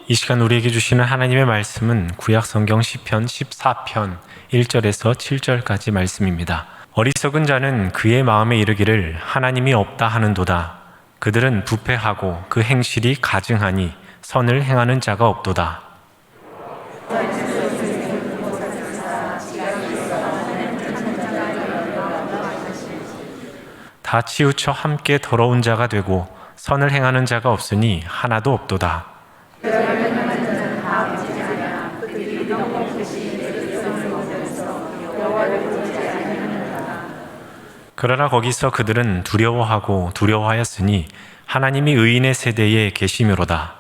이 시간 우리에게 주시는 하나님의 말씀은 구약 성경 시편 14편 1절에서 7절까지 말씀입니다. 어리석은 자는 그의 마음에 이르기를 하나님이 없다 하는도다. 그들은 부패하고 그 행실이 가증하니 선을 행하는 자가 없도다. 다 치우쳐 함께 더러운 자가 되고 선을 행하는 자가 없으니 하나도 없도다. 그러나 거기서 그들은 두려워하고 두려워하였으니 하나님이 의인의 세대에 계시므로다.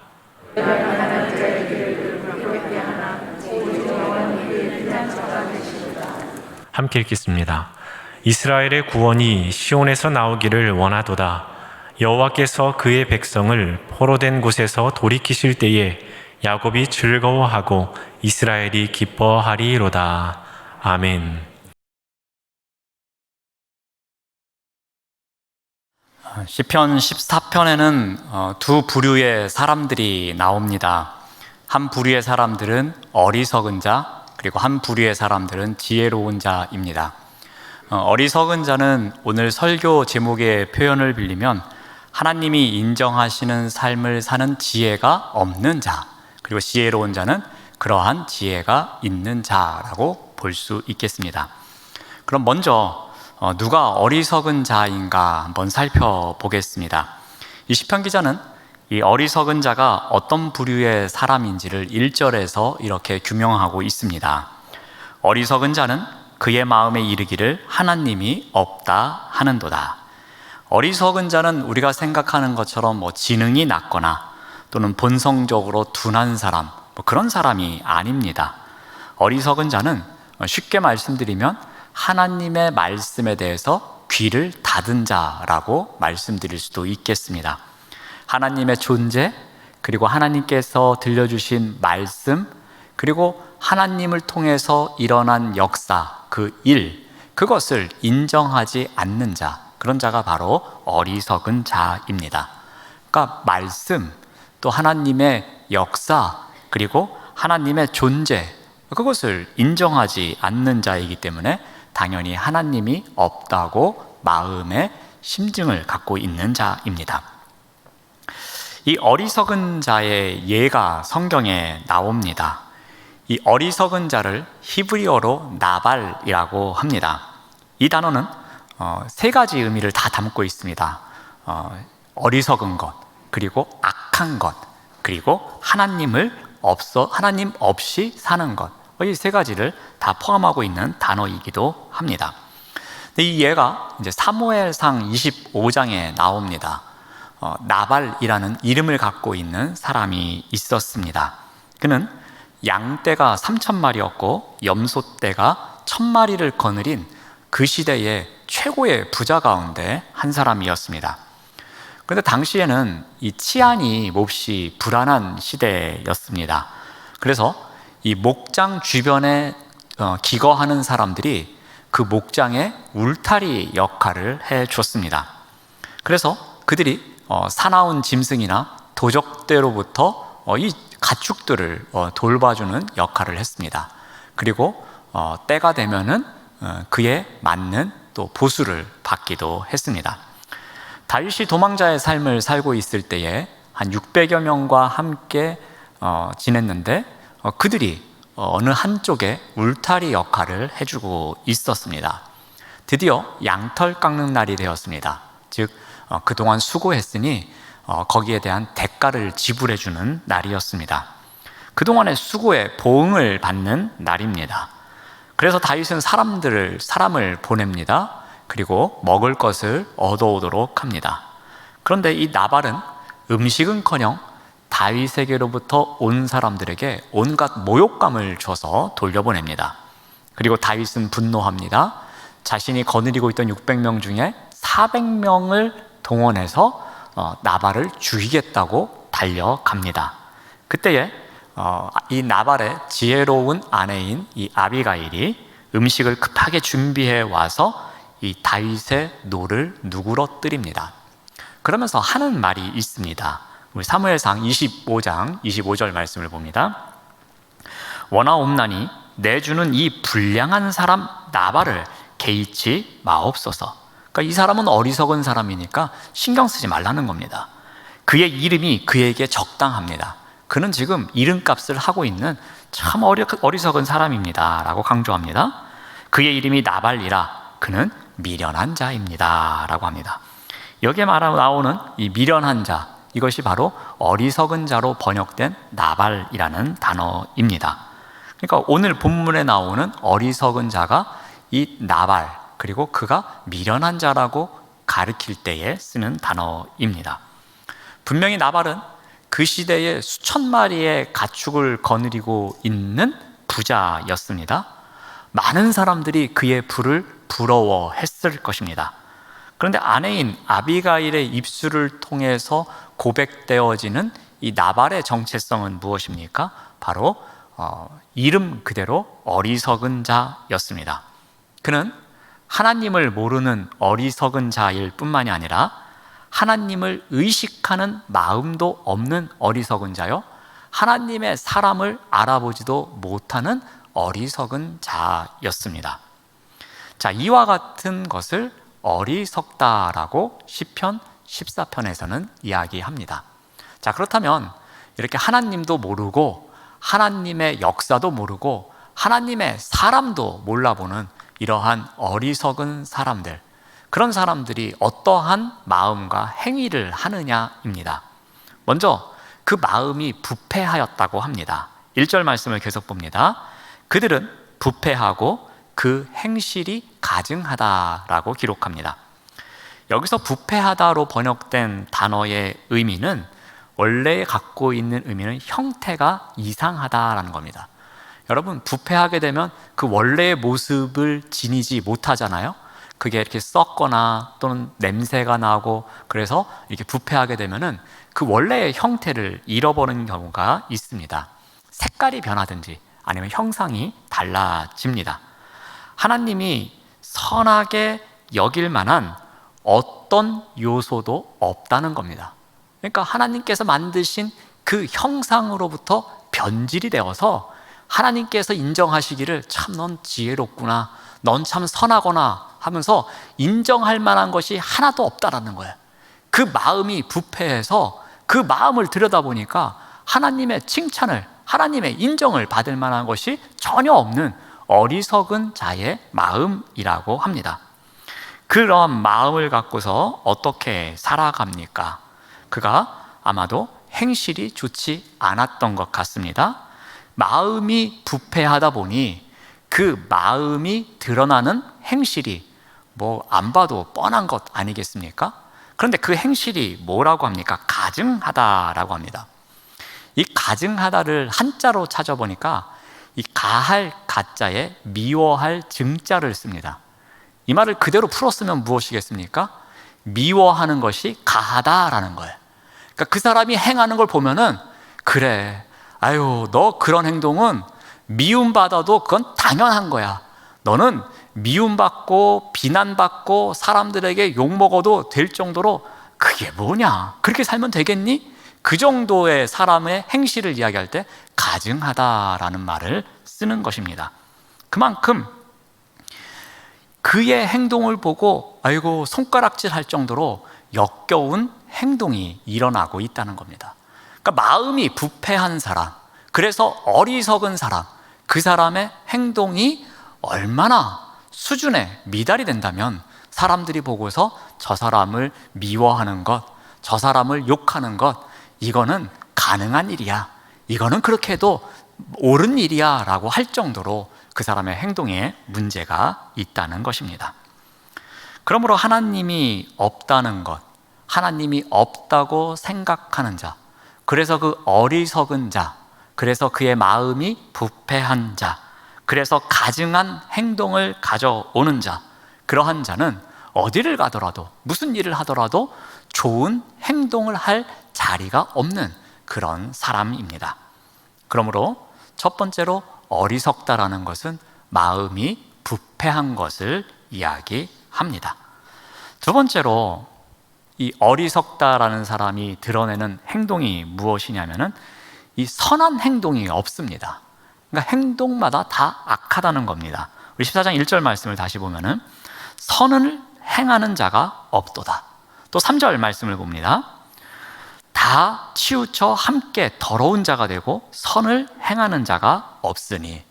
함께 읽겠습니다. 이스라엘의 구원이 시온에서 나오기를 원하도다. 여호와께서 그의 백성을 포로된 곳에서 돌이키실 때에 야곱이 즐거워하고 이스라엘이 기뻐하리로다. 아멘. 시편 14편에는 두 부류의 사람들이 나옵니다. 한 부류의 사람들은 어리석은 자, 그리고 한 부류의 사람들은 지혜로운 자입니다. 어리석은 자는 오늘 설교 제목의 표현을 빌리면 하나님이 인정하시는 삶을 사는 지혜가 없는 자, 그리고 지혜로운 자는 그러한 지혜가 있는 자라고 볼 수 있겠습니다. 그럼 먼저 누가 어리석은 자인가 한번 살펴보겠습니다. 이 시편 기자는 이 어리석은 자가 어떤 부류의 사람인지를 1절에서 이렇게 규명하고 있습니다. 어리석은 자는 그의 마음에 이르기를 하나님이 없다 하는도다. 어리석은 자는 우리가 생각하는 것처럼 지능이 낮거나 또는 본성적으로 둔한 사람, 그런 사람이 아닙니다. 어리석은 자는 쉽게 말씀드리면 하나님의 말씀에 대해서 귀를 닫은 자라고 말씀드릴 수도 있겠습니다. 하나님의 존재, 그리고 하나님께서 들려주신 말씀, 그리고 하나님을 통해서 일어난 역사, 그 일, 그것을 인정하지 않는 자, 그런 자가 바로 어리석은 자입니다. 그러니까 말씀, 또 하나님의 역사, 그리고 하나님의 존재, 그것을 인정하지 않는 자이기 때문에 당연히 하나님이 없다고 마음의 심증을 갖고 있는 자입니다. 이 어리석은 자의 예가 성경에 나옵니다. 이 어리석은 자를 히브리어로 나발이라고 합니다. 이 단어는 세 가지 의미를 다 담고 있습니다. 어리석은 것, 그리고 악한 것, 그리고 하나님 없이 사는 것, 이 세 가지를 다 포함하고 있는 단어이기도 합니다. 이 예가 이제 사무엘상 25장에 나옵니다. 나발이라는 이름을 갖고 있는 사람이 있었습니다. 그는 양떼가 3,000마리였고 염소떼가 1,000마리를 거느린 그 시대의 최고의 부자 가운데 한 사람이었습니다. 그런데 당시에는 이 치안이 몹시 불안한 시대였습니다. 그래서 이 목장 주변에 기거하는 사람들이 그 목장의 울타리 역할을 해줬습니다. 그래서 그들이 사나운 짐승이나 도적대로부터 이 가축들을 돌봐주는 역할을 했습니다. 그리고 때가 되면은 그에 맞는 또 보수를 받기도 했습니다. 다윗이 도망자의 삶을 살고 있을 때에 한 600여 명과 함께 지냈는데 그들이 어느 한쪽에 울타리 역할을 해주고 있었습니다. 드디어 양털 깎는 날이 되었습니다. 즉 그동안 수고했으니 거기에 대한 대가를 지불해주는 날이었습니다. 그동안의 수고의 보응을 받는 날입니다. 그래서 다윗은 사람을 보냅니다. 그리고 먹을 것을 얻어오도록 합니다. 그런데 이 나발은 음식은커녕 다윗에게로부터 온 사람들에게 온갖 모욕감을 줘서 돌려보냅니다. 그리고 다윗은 분노합니다. 자신이 거느리고 있던 600명 중에 400명을 동원해서 나발을 죽이겠다고 달려갑니다. 그때에 이 나발의 지혜로운 아내인 이 아비가일이 음식을 급하게 준비해 와서 이 다윗의 노를 누그러뜨립니다. 그러면서 하는 말이 있습니다. 우리 사무엘상 25장 25절 말씀을 봅니다. 원하옵나니 내주는 이 불량한 사람 나발을 개의치 마옵소서. 그러니까 이 사람은 어리석은 사람이니까 신경 쓰지 말라는 겁니다. 그의 이름이 그에게 적당합니다. 그는 지금 이름값을 하고 있는 참 어리석은 사람입니다 라고 강조합니다. 그의 이름이 나발이라 그는 미련한 자입니다 라고 합니다. 여기에 나오는 이 미련한 자, 이것이 바로 어리석은 자로 번역된 나발이라는 단어입니다. 그러니까 오늘 본문에 나오는 어리석은 자가 이 나발, 그리고 그가 미련한 자라고 가리킬 때에 쓰는 단어입니다. 분명히 나발은 그 시대에 수천 마리의 가축을 거느리고 있는 부자였습니다. 많은 사람들이 그의 부를 부러워했을 것입니다. 그런데 아내인 아비가일의 입술을 통해서 고백되어지는 이 나발의 정체성은 무엇입니까? 바로 이름 그대로 어리석은 자였습니다. 그는 하나님을 모르는 어리석은 자일 뿐만이 아니라 하나님을 의식하는 마음도 없는 어리석은 자요, 하나님의 사람을 알아보지도 못하는 어리석은 자였습니다. 자, 이와 같은 것을 어리석다라고 시편 14편에서는 이야기합니다. 자, 그렇다면 이렇게 하나님도 모르고 하나님의 역사도 모르고 하나님의 사람도 몰라보는 이러한 어리석은 사람들, 그런 사람들이 어떠한 마음과 행위를 하느냐입니다. 먼저 그 마음이 부패하였다고 합니다. 1절 말씀을 계속 봅니다. 그들은 부패하고 그 행실이 가증하다라고 기록합니다. 여기서 부패하다로 번역된 단어의 의미는 원래 갖고 있는 의미는 형태가 이상하다라는 겁니다. 여러분, 부패하게 되면 그 원래의 모습을 지니지 못하잖아요. 그게 이렇게 썩거나 또는 냄새가 나고, 그래서 이렇게 부패하게 되면은 그 원래의 형태를 잃어버리는 경우가 있습니다. 색깔이 변하든지 아니면 형상이 달라집니다. 하나님이 선하게 여길 만한 어떤 요소도 없다는 겁니다. 그러니까 하나님께서 만드신 그 형상으로부터 변질이 되어서 하나님께서 인정하시기를 참 넌 지혜롭구나, 넌 참 선하거나 하면서 인정할 만한 것이 하나도 없다라는 거예요. 그 마음이 부패해서 그 마음을 들여다보니까 하나님의 칭찬을, 하나님의 인정을 받을 만한 것이 전혀 없는 어리석은 자의 마음이라고 합니다. 그런 마음을 갖고서 어떻게 살아갑니까? 그가 아마도 행실이 좋지 않았던 것 같습니다. 마음이 부패하다 보니 그 마음이 드러나는 행실이 안 봐도 뻔한 것 아니겠습니까? 그런데 그 행실이 뭐라고 합니까? 가증하다라고 합니다. 이 가증하다를 한자로 찾아보니까 이 가할 가자에 미워할 증자를 씁니다. 이 말을 그대로 풀었으면 무엇이겠습니까? 미워하는 것이 가하다라는 거예요. 그러니까 그 사람이 행하는 걸 보면은, 그래, 아유, 너 그런 행동은 미움받아도 그건 당연한 거야. 너는 미움받고 비난받고 사람들에게 욕먹어도 될 정도로 그게 뭐냐? 그렇게 살면 되겠니? 그 정도의 사람의 행실을 이야기할 때 가증하다라는 말을 쓰는 것입니다. 그만큼 그의 행동을 보고 아이고 손가락질 할 정도로 역겨운 행동이 일어나고 있다는 겁니다. 그러니까 마음이 부패한 사람, 그래서 어리석은 사람, 그 사람의 행동이 얼마나 수준에 미달이 된다면 사람들이 보고서 저 사람을 미워하는 것, 저 사람을 욕하는 것, 이거는 가능한 일이야, 이거는 그렇게 해도 옳은 일이야 라고 할 정도로 그 사람의 행동에 문제가 있다는 것입니다. 그러므로 하나님이 없다는 것, 하나님이 없다고 생각하는 자, 그래서 그 어리석은 자, 그래서 그의 마음이 부패한 자, 그래서 가증한 행동을 가져오는 자, 그러한 자는 어디를 가더라도 무슨 일을 하더라도 좋은 행동을 할 자리가 없는 그런 사람입니다. 그러므로 첫 번째로 어리석다라는 것은 마음이 부패한 것을 이야기합니다. 두 번째로 이 어리석다라는 사람이 드러내는 행동이 무엇이냐면은 이 선한 행동이 없습니다. 그러니까 행동마다 다 악하다는 겁니다. 우리 14장 1절 말씀을 다시 보면은 선을 행하는 자가 없도다. 또 3절 말씀을 봅니다. 다 치우쳐 함께 더러운 자가 되고 선을 행하는 자가 없으니,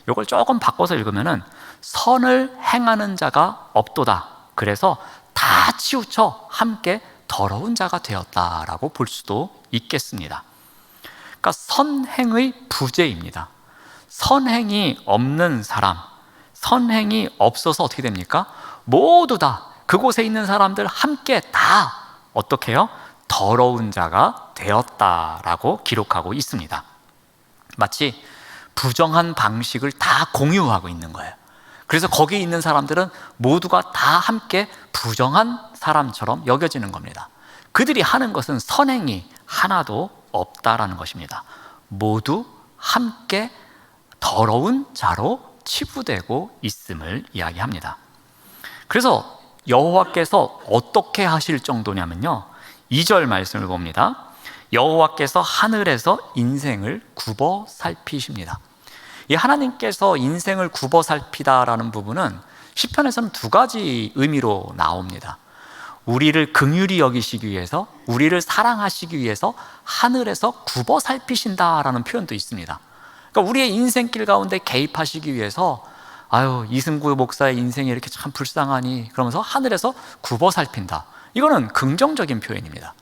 이걸 조금 바꿔서 읽으면은 선을 행하는 자가 없도다. 그래서 다 치우쳐 함께 더러운 자가 되었다라고 볼 수도 있겠습니다. 그러니까 선행의 부재입니다. 선행이 없는 사람, 선행이 없어서 어떻게 됩니까? 모두 다 그곳에 있는 사람들 함께 다 어떻게 해요? 더러운 자가 되었다라고 기록하고 있습니다. 마치 부정한 방식을 다 공유하고 있는 거예요. 그래서 거기 있는 사람들은 모두가 다 함께 부정한 사람처럼 여겨지는 겁니다. 그들이 하는 것은 선행이 하나도 없다라는 것입니다. 모두 함께 더러운 자로 치부되고 있음을 이야기합니다. 그래서 여호와께서 어떻게 하실 정도냐면요, 2절 말씀을 봅니다. 여호와께서 하늘에서 인생을 굽어 살피십니다. 이 하나님께서 인생을 굽어 살피다라는 부분은 시편에서는 두 가지 의미로 나옵니다. 우리를 긍휼히 여기시기 위해서, 우리를 사랑하시기 위해서 하늘에서 굽어 살피신다라는 표현도 있습니다. 그러니까 우리의 인생길 가운데 개입하시기 위해서, 아유, 이승구 목사의 인생이 이렇게 참 불쌍하니, 그러면서 하늘에서 굽어 살핀다. 이거는 긍정적인 표현입니다.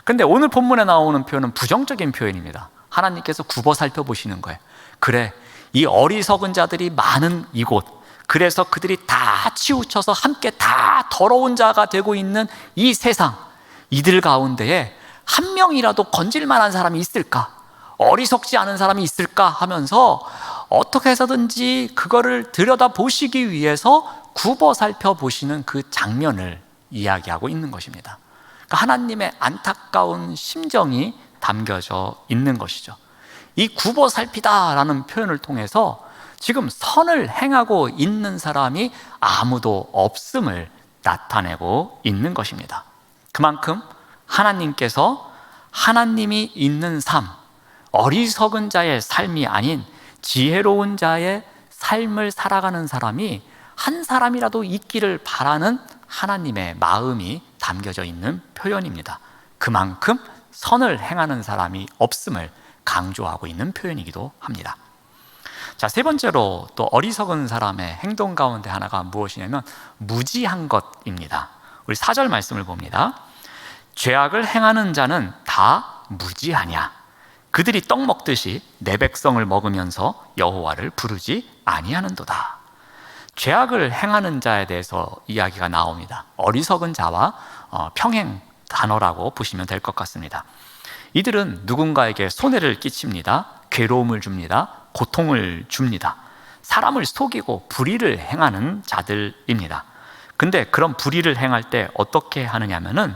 그런데 오늘 본문에 나오는 표현은 부정적인 표현입니다. 하나님께서 굽어 살펴보시는 거예요. 그래, 이 어리석은 자들이 많은 이곳, 그래서 그들이 다 치우쳐서 함께 다 더러운 자가 되고 있는 이 세상, 이들 가운데에 한 명이라도 건질 만한 사람이 있을까? 어리석지 않은 사람이 있을까? 하면서 어떻게 해서든지 그거를 들여다보시기 위해서 굽어 살펴보시는 그 장면을 이야기하고 있는 것입니다. 그러니까 하나님의 안타까운 심정이 담겨져 있는 것이죠. 이 굽어 살피다라는 표현을 통해서 지금 선을 행하고 있는 사람이 아무도 없음을 나타내고 있는 것입니다. 그만큼 하나님께서 하나님이 있는 삶, 어리석은 자의 삶이 아닌 지혜로운 자의 삶을 살아가는 사람이 한 사람이라도 있기를 바라는 하나님의 마음이 담겨져 있는 표현입니다. 그만큼 선을 행하는 사람이 없음을 강조하고 있는 표현이기도 합니다. 자, 세 번째로 또 어리석은 사람의 행동 가운데 하나가 무엇이냐면 무지한 것입니다. 우리 4절 말씀을 봅니다. 죄악을 행하는 자는 다 무지하냐? 그들이 떡 먹듯이 내 백성을 먹으면서 여호와를 부르지 아니하는도다. 죄악을 행하는 자에 대해서 이야기가 나옵니다. 어리석은 자와 평행 단어라고 보시면 될 것 같습니다. 이들은 누군가에게 손해를 끼칩니다. 괴로움을 줍니다. 고통을 줍니다. 사람을 속이고 불의를 행하는 자들입니다. 근데 그런 불의를 행할 때 어떻게 하느냐면은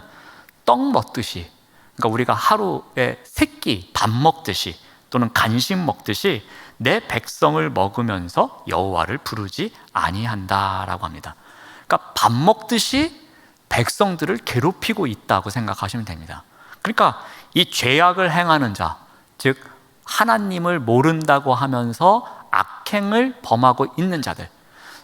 떡 먹듯이, 그러니까 우리가 하루에 세 끼 밥 먹듯이 또는 간식 먹듯이 내 백성을 먹으면서 여호와를 부르지 아니한다라고 합니다. 그러니까 밥 먹듯이 백성들을 괴롭히고 있다고 생각하시면 됩니다. 그러니까 이 죄악을 행하는 자, 즉 하나님을 모른다고 하면서 악행을 범하고 있는 자들,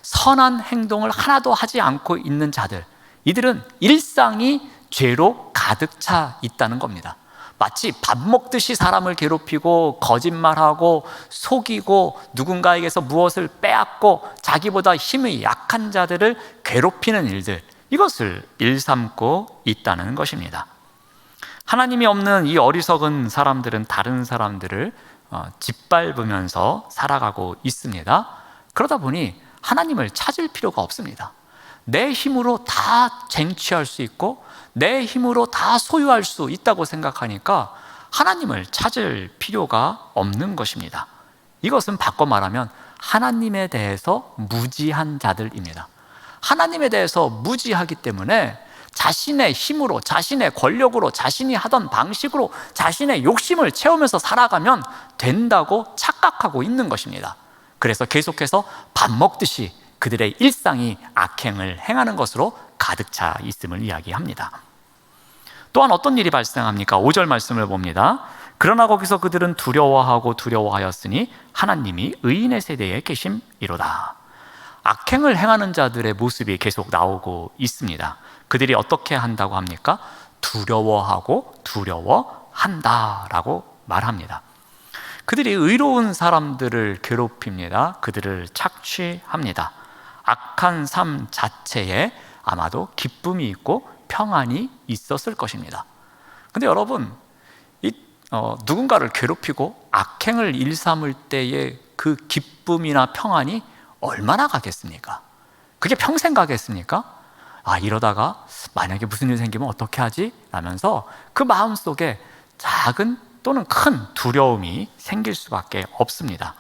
선한 행동을 하나도 하지 않고 있는 자들, 이들은 일상이 죄로 가득 차 있다는 겁니다. 마치 밥 먹듯이 사람을 괴롭히고 거짓말하고 속이고 누군가에게서 무엇을 빼앗고 자기보다 힘이 약한 자들을 괴롭히는 일들, 이것을 일삼고 있다는 것입니다. 하나님이 없는 이 어리석은 사람들은 다른 사람들을 짓밟으면서 살아가고 있습니다. 그러다 보니 하나님을 찾을 필요가 없습니다. 내 힘으로 다 쟁취할 수 있고 내 힘으로 다 소유할 수 있다고 생각하니까 하나님을 찾을 필요가 없는 것입니다. 이것은 바꿔 말하면 하나님에 대해서 무지한 자들입니다. 하나님에 대해서 무지하기 때문에 자신의 힘으로, 자신의 권력으로, 자신이 하던 방식으로 자신의 욕심을 채우면서 살아가면 된다고 착각하고 있는 것입니다. 그래서 계속해서 밥 먹듯이 그들의 일상이 악행을 행하는 것으로 가득 차 있음을 이야기합니다. 또한 어떤 일이 발생합니까? 5절 말씀을 봅니다. 그러나 거기서 그들은 두려워하고 두려워하였으니 하나님이 의인의 세대에 계심이로다. 악행을 행하는 자들의 모습이 계속 나오고 있습니다. 그들이 어떻게 한다고 합니까? 두려워하고 두려워한다라고 말합니다. 그들이 의로운 사람들을 괴롭힙니다. 그들을 착취합니다. 악한 삶 자체에 아마도 기쁨이 있고 평안이 있었을 것입니다. 근데 여러분, 누군가를 괴롭히고 악행을 일삼을 때의 그 기쁨이나 평안이 얼마나 가겠습니까? 그게 평생 가겠습니까? 이러다가 만약에 무슨 일 생기면 어떻게 하지? 라면서 그 마음속에 작은 또는 큰 두려움이 생길 수밖에 없습니다.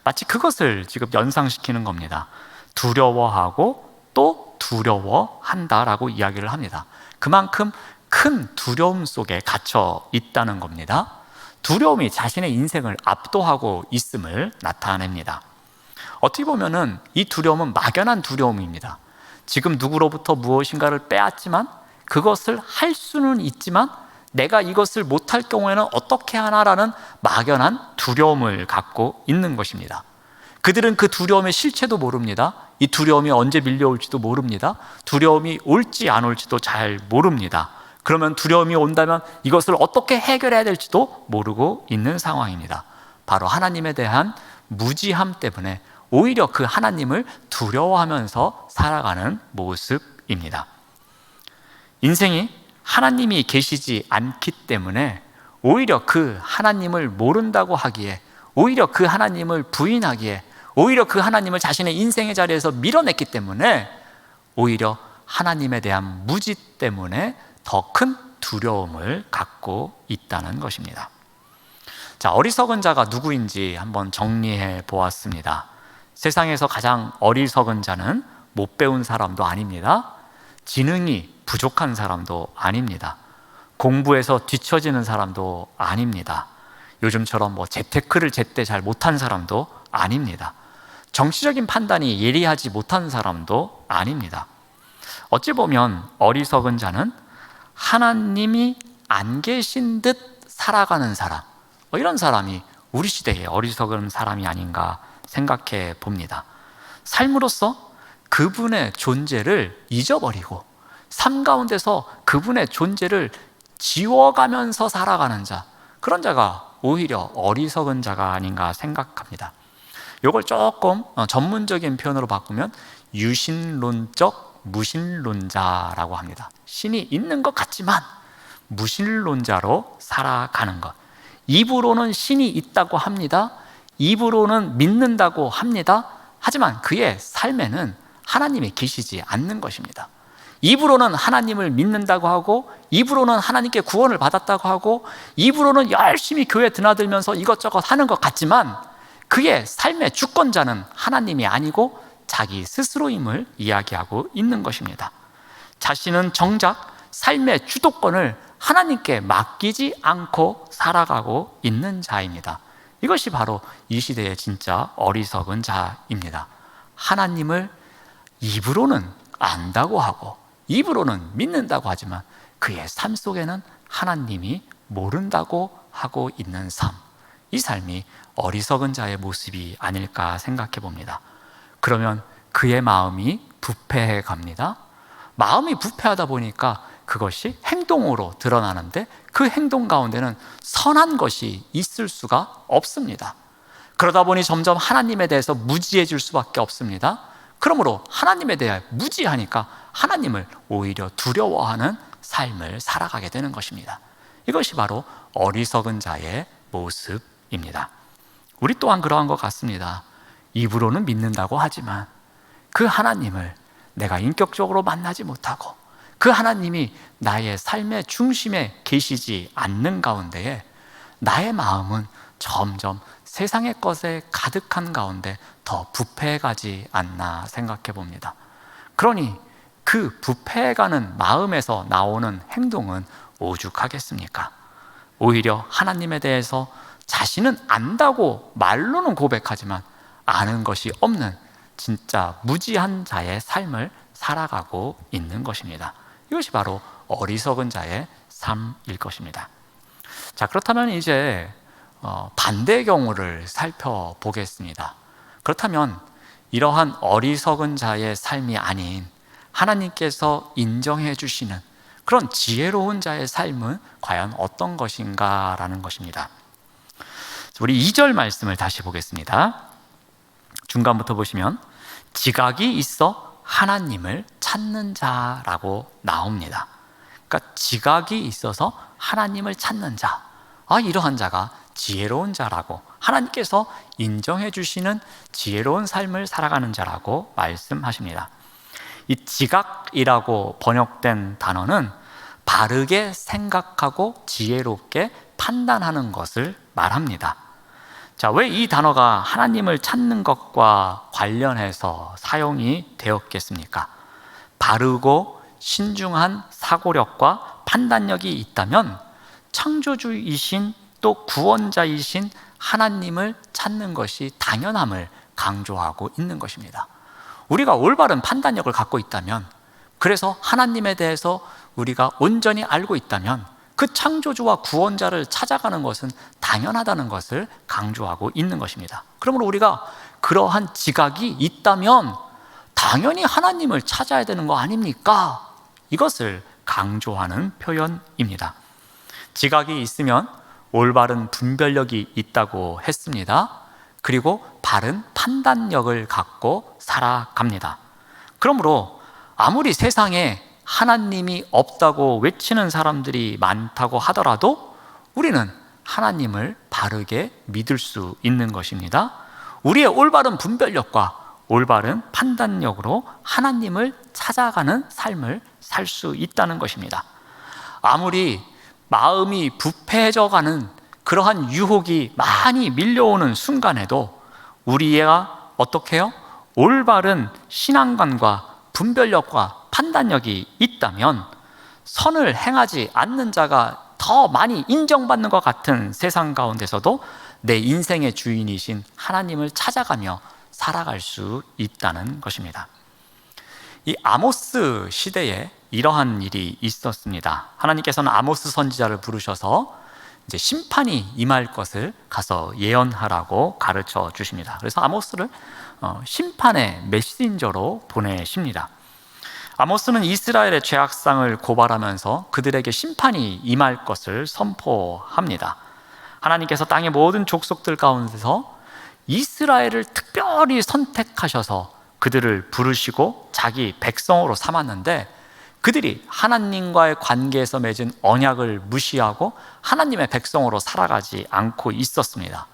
마치 그것을 지금 연상시키는 겁니다. 두려워하고 또 두려워한다라고 이야기를 합니다. 그만큼 큰 두려움 속에 갇혀 있다는 겁니다. 두려움이 자신의 인생을 압도하고 있음을 나타냅니다. 어떻게 보면은 이 두려움은 막연한 두려움입니다. 지금 누구로부터 무엇인가를 빼앗지만 그것을 할 수는 있지만 내가 이것을 못할 경우에는 어떻게 하나라는 막연한 두려움을 갖고 있는 것입니다. 그들은 그 두려움의 실체도 모릅니다. 이 두려움이 언제 밀려올지도 모릅니다. 두려움이 올지 안 올지도 잘 모릅니다. 그러면 두려움이 온다면 이것을 어떻게 해결해야 될지도 모르고 있는 상황입니다. 바로 하나님에 대한 무지함 때문에 오히려 그 하나님을 두려워하면서 살아가는 모습입니다. 인생이 하나님이 계시지 않기 때문에 오히려 그 하나님을 모른다고 하기에, 오히려 그 하나님을 부인하기에, 오히려 그 하나님을 자신의 인생의 자리에서 밀어냈기 때문에 오히려 하나님에 대한 무지 때문에 더 큰 두려움을 갖고 있다는 것입니다. 자, 어리석은 자가 누구인지 한번 정리해 보았습니다. 세상에서 가장 어리석은 자는 못 배운 사람도 아닙니다. 지능이 부족한 사람도 아닙니다. 공부에서 뒤처지는 사람도 아닙니다. 요즘처럼 재테크를 제때 잘 못한 사람도 아닙니다. 정치적인 판단이 예리하지 못한 사람도 아닙니다. 어찌 보면 어리석은 자는 하나님이 안 계신 듯 살아가는 사람, 이런 사람이 우리 시대의 어리석은 사람이 아닌가 생각해 봅니다. 삶으로서 그분의 존재를 잊어버리고 삶 가운데서 그분의 존재를 지워가면서 살아가는 자, 그런 자가 오히려 어리석은 자가 아닌가 생각합니다. 이걸 조금 전문적인 표현으로 바꾸면 유신론적 무신론자라고 합니다. 신이 있는 것 같지만 무신론자로 살아가는 것. 입으로는 신이 있다고 합니다. 입으로는 믿는다고 합니다. 하지만 그의 삶에는 하나님이 계시지 않는 것입니다. 입으로는 하나님을 믿는다고 하고, 입으로는 하나님께 구원을 받았다고 하고, 입으로는 열심히 교회 드나들면서 이것저것 하는 것 같지만 그의 삶의 주권자는 하나님이 아니고 자기 스스로임을 이야기하고 있는 것입니다. 자신은 정작 삶의 주도권을 하나님께 맡기지 않고 살아가고 있는 자입니다. 이것이 바로 이 시대의 진짜 어리석은 자입니다. 하나님을 입으로는 안다고 하고 입으로는 믿는다고 하지만 그의 삶 속에는 하나님이 모른다고 하고 있는 삶, 이 삶이 어리석은 자의 모습이 아닐까 생각해 봅니다. 그러면 그의 마음이 부패해 갑니다. 마음이 부패하다 보니까 그것이 행동으로 드러나는데 그 행동 가운데는 선한 것이 있을 수가 없습니다. 그러다 보니 점점 하나님에 대해서 무지해질 수밖에 없습니다. 그러므로 하나님에 대해 무지하니까 하나님을 오히려 두려워하는 삶을 살아가게 되는 것입니다. 이것이 바로 어리석은 자의 모습입니다. 우리 또한 그러한 것 같습니다. 입으로는 믿는다고 하지만 그 하나님을 내가 인격적으로 만나지 못하고 그 하나님이 나의 삶의 중심에 계시지 않는 가운데에 나의 마음은 점점 세상의 것에 가득한 가운데 더 부패해가지 않나 생각해 봅니다. 그러니 그 부패해가는 마음에서 나오는 행동은 오죽하겠습니까? 오히려 하나님에 대해서 자신은 안다고 말로는 고백하지만 아는 것이 없는 진짜 무지한 자의 삶을 살아가고 있는 것입니다. 이것이 바로 어리석은 자의 삶일 것입니다. 자, 그렇다면 이제 반대의 경우를 살펴보겠습니다. 그렇다면 이러한 어리석은 자의 삶이 아닌 하나님께서 인정해 주시는 그런 지혜로운 자의 삶은 과연 어떤 것인가라는 것입니다. 우리 2절 말씀을 다시 보겠습니다. 중간부터 보시면 지각이 있어 하나님을 찾는 자라고 나옵니다. 그러니까 지각이 있어서 하나님을 찾는 자, 이러한 자가 지혜로운 자라고 하나님께서 인정해 주시는 지혜로운 삶을 살아가는 자라고 말씀하십니다. 이 지각이라고 번역된 단어는 바르게 생각하고 지혜롭게 판단하는 것을 말합니다. 자, 왜 이 단어가 하나님을 찾는 것과 관련해서 사용이 되었겠습니까? 바르고 신중한 사고력과 판단력이 있다면 창조주이신 또 구원자이신 하나님을 찾는 것이 당연함을 강조하고 있는 것입니다. 우리가 올바른 판단력을 갖고 있다면, 그래서 하나님에 대해서 우리가 온전히 알고 있다면 그 창조주와 구원자를 찾아가는 것은 당연하다는 것을 강조하고 있는 것입니다. 그러므로 우리가 그러한 지각이 있다면 당연히 하나님을 찾아야 되는 거 아닙니까? 이것을 강조하는 표현입니다. 지각이 있으면 올바른 분별력이 있다고 했습니다. 그리고 바른 판단력을 갖고 살아갑니다. 그러므로 아무리 세상에 하나님이 없다고 외치는 사람들이 많다고 하더라도 우리는 하나님을 바르게 믿을 수 있는 것입니다. 우리의 올바른 분별력과 올바른 판단력으로 하나님을 찾아가는 삶을 살 수 있다는 것입니다. 아무리 마음이 부패해져가는 그러한 유혹이 많이 밀려오는 순간에도 우리가 어떻게 해요? 올바른 신앙관과 분별력과 판단력이 있다면 선을 행하지 않는 자가 더 많이 인정받는 것 같은 세상 가운데서도 내 인생의 주인이신 하나님을 찾아가며 살아갈 수 있다는 것입니다. 이 아모스 시대에 이러한 일이 있었습니다. 하나님께서는 아모스 선지자를 부르셔서 이제 심판이 임할 것을 가서 예언하라고 가르쳐 주십니다. 그래서 아모스를 심판의 메신저로 보내십니다. 아모스는 이스라엘의 죄악상을 고발하면서 그들에게 심판이 임할 것을 선포합니다. 하나님께서 땅의 모든 족속들 가운데서 이스라엘을 특별히 선택하셔서 그들을 부르시고 자기 백성으로 삼았는데 그들이 하나님과의 관계에서 맺은 언약을 무시하고 하나님의 백성으로 살아가지 않고 있었습니다.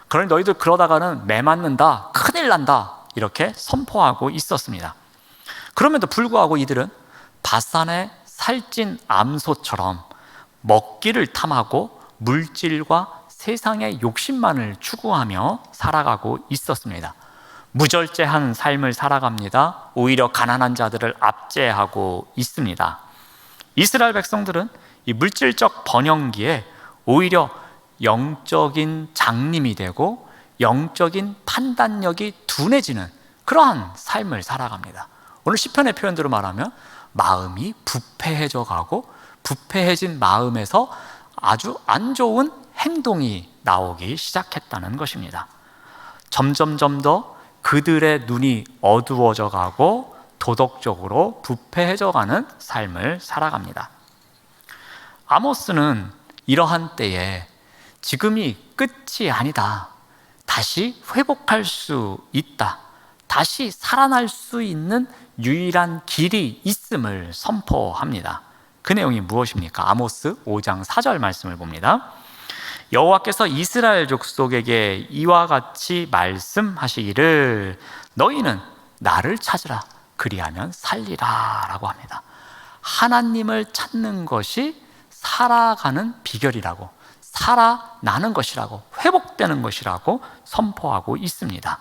그러니 너희들 그러다가는 매 맞는다, 큰일 난다, 이렇게 선포하고 있었습니다. 그럼에도 불구하고 이들은 바산의 살찐 암소처럼 먹기를 탐하고 물질과 세상의 욕심만을 추구하며 살아가고 있었습니다. 무절제한 삶을 살아갑니다. 오히려 가난한 자들을 압제하고 있습니다. 이스라엘 백성들은 이 물질적 번영기에 오히려 영적인 장님이 되고 영적인 판단력이 둔해지는 그러한 삶을 살아갑니다. 오늘 시편의 표현대로 말하면 마음이 부패해져 가고 부패해진 마음에서 아주 안 좋은 행동이 나오기 시작했다는 것입니다. 점점점 더 그들의 눈이 어두워져 가고 도덕적으로 부패해져 가는 삶을 살아갑니다. 아모스는 이러한 때에 지금이 끝이 아니다, 다시 회복할 수 있다, 다시 살아날 수 있는 유일한 길이 있음을 선포합니다. 그 내용이 무엇입니까? 아모스 5장 4절 말씀을 봅니다. 여호와께서 이스라엘 족속에게 이와 같이 말씀하시기를 너희는 나를 찾으라, 그리하면 살리라 라고 합니다. 하나님을 찾는 것이 살아가는 비결이라고, 살아나는 것이라고, 회복되는 것이라고 선포하고 있습니다.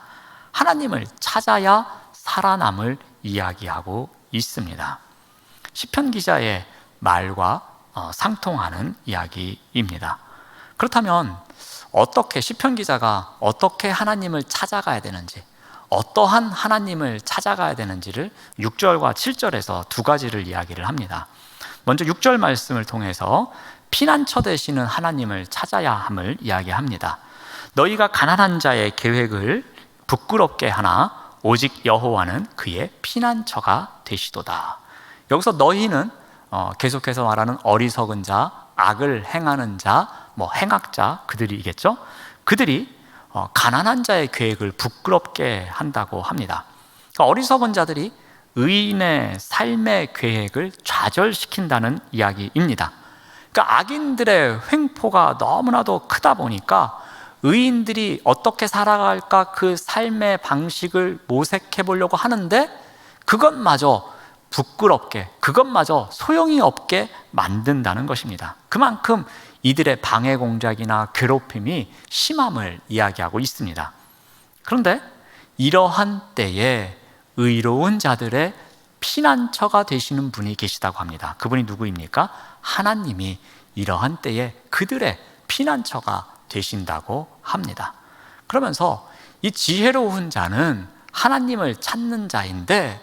하나님을 찾아야 살아남을 이야기하고 있습니다. 시편 기자의 말과 상통하는 이야기입니다. 그렇다면 어떻게 시편 기자가 어떻게 하나님을 찾아가야 되는지, 어떠한 하나님을 찾아가야 되는지를 6절과 7절에서 두 가지를 이야기를 합니다. 먼저 6절 말씀을 통해서 피난처 되시는 하나님을 찾아야 함을 이야기합니다. 너희가 가난한 자의 계획을 부끄럽게 하나 오직 여호와는 그의 피난처가 되시도다. 여기서 너희는 계속해서 말하는 어리석은 자, 악을 행하는 자, 행악자 그들이겠죠. 그들이 가난한 자의 계획을 부끄럽게 한다고 합니다. 그러니까 어리석은 자들이 의인의 삶의 계획을 좌절시킨다는 이야기입니다. 그러니까 악인들의 횡포가 너무나도 크다 보니까 의인들이 어떻게 살아갈까 그 삶의 방식을 모색해 보려고 하는데 그것마저 부끄럽게, 그것마저 소용이 없게 만든다는 것입니다. 그만큼 이들의 방해 공작이나 괴롭힘이 심함을 이야기하고 있습니다. 그런데 이러한 때에 의로운 자들의 피난처가 되시는 분이 계시다고 합니다. 그분이 누구입니까? 하나님이 이러한 때에 그들의 피난처가 되신다고 합니다. 그러면서 이 지혜로운 자는 하나님을 찾는 자인데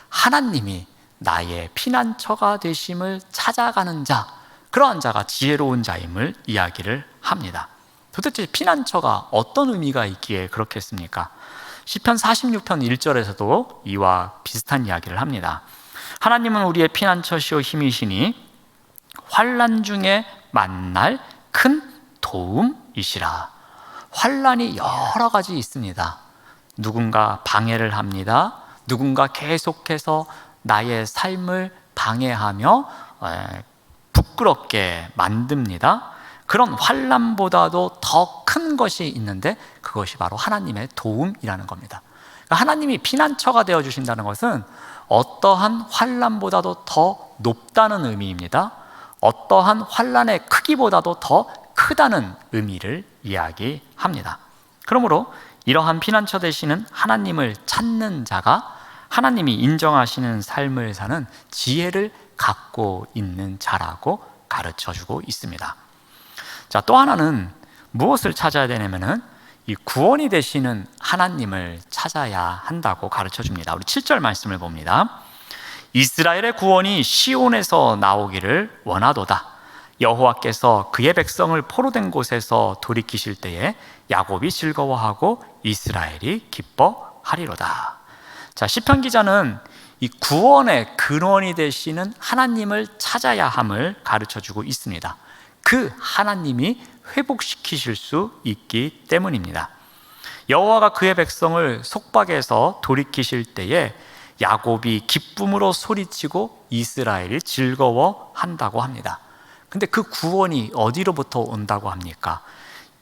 하나님이 나의 피난처가 되심을 찾아가는 자, 그러한 자가 지혜로운 자임을 이야기를 합니다. 도대체 피난처가 어떤 의미가 있기에 그렇겠습니까? 시편 46편 1절에서도 이와 비슷한 이야기를 합니다. 하나님은 우리의 피난처시오 힘이시니 환난 중에 만날 큰 도움이시라. 환난이 여러 가지 있습니다. 누군가 방해를 합니다. 누군가 계속해서 나의 삶을 방해하며 부끄럽게 만듭니다. 그런 환난보다도 더 큰 것이 있는데 그것이 바로 하나님의 도움이라는 겁니다. 그러니까 하나님이 피난처가 되어주신다는 것은 어떠한 환난보다도 더 높다는 의미입니다. 어떠한 환난의 크기보다도 더 크다는 의미를 이야기합니다. 그러므로 이러한 피난처 되시는 하나님을 찾는 자가 하나님이 인정하시는 삶을 사는 지혜를 갖고 있는 자라고 가르쳐주고 있습니다. 자, 또 하나는 무엇을 찾아야 되냐면은 이 구원이 되시는 하나님을 찾아야 한다고 가르쳐줍니다. 우리 7절 말씀을 봅니다. 이스라엘의 구원이 시온에서 나오기를 원하도다. 여호와께서 그의 백성을 포로된 곳에서 돌이키실 때에 야곱이 즐거워하고 이스라엘이 기뻐하리로다. 자, 시편 기자는 이 구원의 근원이 되시는 하나님을 찾아야 함을 가르쳐주고 있습니다. 그 하나님이 회복시키실 수 있기 때문입니다. 여호와가 그의 백성을 속박에서 돌이키실 때에 야곱이 기쁨으로 소리치고 이스라엘이 즐거워한다고 합니다. 근데 그 구원이 어디로부터 온다고 합니까?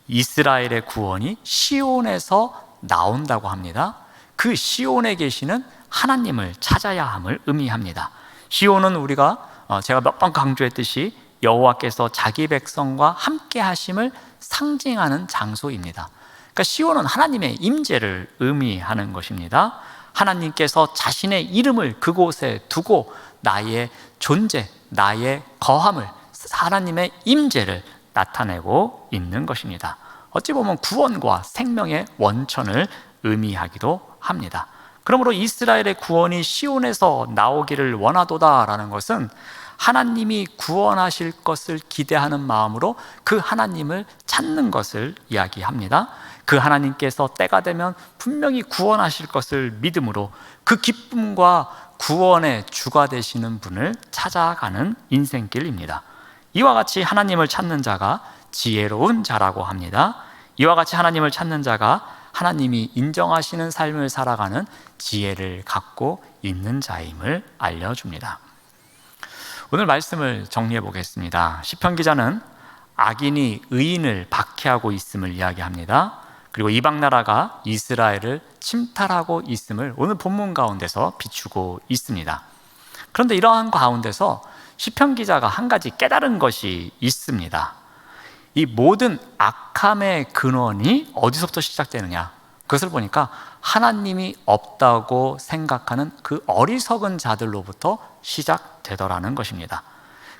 이스라엘의 구원이 시온에서 나온다고 합니다. 그 시온에 계시는 하나님을 찾아야 함을 의미합니다. 시온은 우리가 제가 몇 번 강조했듯이 여호와께서 자기 백성과 함께 하심을 상징하는 장소입니다. 그러니까 시온은 하나님의 임재를 의미하는 것입니다. 하나님께서 자신의 이름을 그곳에 두고 나의 존재, 나의 거함을, 하나님의 임재를 나타내고 있는 것입니다. 어찌 보면 구원과 생명의 원천을 의미하기도 합니다. 그러므로 이스라엘의 구원이 시온에서 나오기를 원하도다라는 것은 하나님이 구원하실 것을 기대하는 마음으로 그 하나님을 찾는 것을 이야기합니다. 그 하나님께서 때가 되면 분명히 구원하실 것을 믿음으로 그 기쁨과 구원의 주가 되시는 분을 찾아가는 인생길입니다. 이와 같이 하나님을 찾는 자가 지혜로운 자라고 합니다. 이와 같이 하나님을 찾는 자가 하나님이 인정하시는 삶을 살아가는 지혜를 갖고 있는 자임을 알려줍니다. 오늘 말씀을 정리해 보겠습니다. 시편 기자는 악인이 의인을 박해하고 있음을 이야기합니다. 그리고 이방 나라가 이스라엘을 침탈하고 있음을 오늘 본문 가운데서 비추고 있습니다. 그런데 이러한 가운데서 시편 기자가 한 가지 깨달은 것이 있습니다. 이 모든 악함의 근원이 어디서부터 시작되느냐? 그것을 보니까 하나님이 없다고 생각하는 그 어리석은 자들로부터 시작되더라는 것입니다.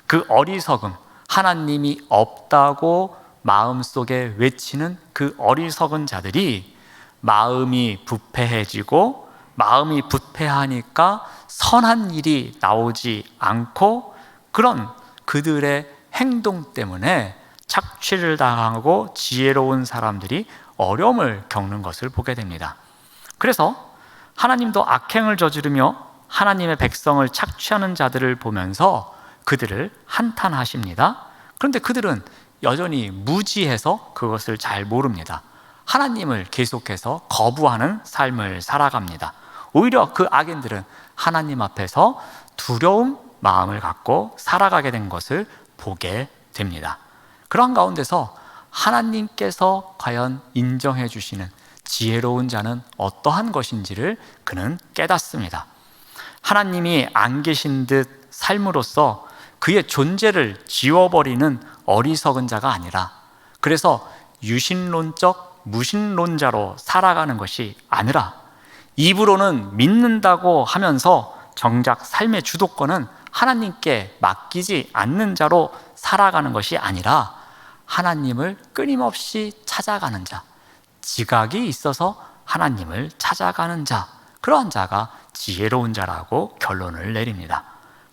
그 어리석음, 하나님이 없다고 마음속에 외치는 그 어리석은 자들이 마음이 부패해지고 마음이 부패하니까 선한 일이 나오지 않고 그런 그들의 행동 때문에 착취를 당하고 지혜로운 사람들이 어려움을 겪는 것을 보게 됩니다. 그래서 하나님도 악행을 저지르며 하나님의 백성을 착취하는 자들을 보면서 그들을 한탄하십니다. 그런데 그들은 여전히 무지해서 그것을 잘 모릅니다. 하나님을 계속해서 거부하는 삶을 살아갑니다. 오히려 그 악인들은 하나님 앞에서 두려움 마음을 갖고 살아가게 된 것을 보게 됩니다. 그러한 가운데서 하나님께서 과연 인정해 주시는 지혜로운 자는 어떠한 것인지를 그는 깨닫습니다. 하나님이 안 계신 듯 삶으로써 그의 존재를 지워버리는 어리석은 자가 아니라, 그래서 유신론적 무신론자로 살아가는 것이 아니라, 입으로는 믿는다고 하면서 정작 삶의 주도권은 하나님께 맡기지 않는 자로 살아가는 것이 아니라 하나님을 끊임없이 찾아가는 자, 지각이 있어서 하나님을 찾아가는 자, 그러한 자가 지혜로운 자라고 결론을 내립니다.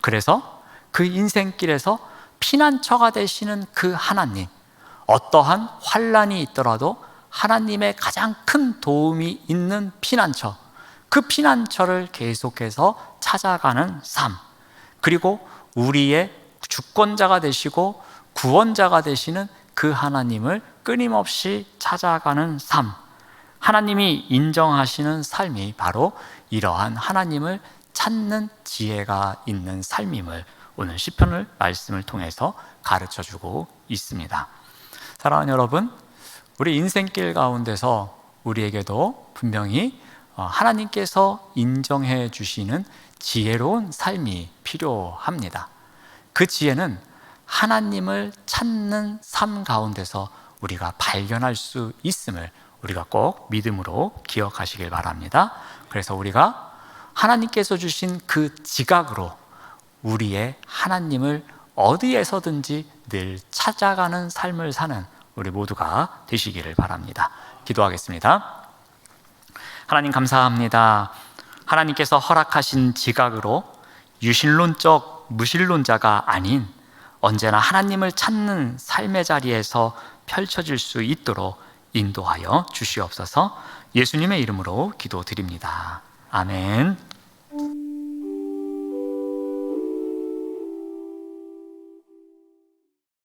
그래서 그 인생길에서 피난처가 되시는 그 하나님, 어떠한 환난이 있더라도 하나님의 가장 큰 도움이 있는 피난처, 그 피난처를 계속해서 찾아가는 삶, 그리고 우리의 주권자가 되시고 구원자가 되시는 그 하나님을 끊임없이 찾아가는 삶, 하나님이 인정하시는 삶이 바로 이러한 하나님을 찾는 지혜가 있는 삶임을 오늘 시편을 말씀을 통해서 가르쳐주고 있습니다. 사랑하는 여러분, 우리 인생길 가운데서 우리에게도 분명히 하나님께서 인정해 주시는 지혜로운 삶이 필요합니다. 그 지혜는 하나님을 찾는 삶 가운데서 우리가 발견할 수 있음을 우리가 꼭 믿음으로 기억하시길 바랍니다. 그래서 우리가 하나님께서 주신 그 지각으로 우리의 하나님을 어디에서든지 늘 찾아가는 삶을 사는 우리 모두가 되시기를 바랍니다. 기도하겠습니다. 하나님 감사합니다. 하나님께서 허락하신 지각으로 유신론적 무신론자가 아닌 언제나 하나님을 찾는 삶의 자리에서 펼쳐질 수 있도록 인도하여 주시옵소서. 예수님의 이름으로 기도드립니다. 아멘.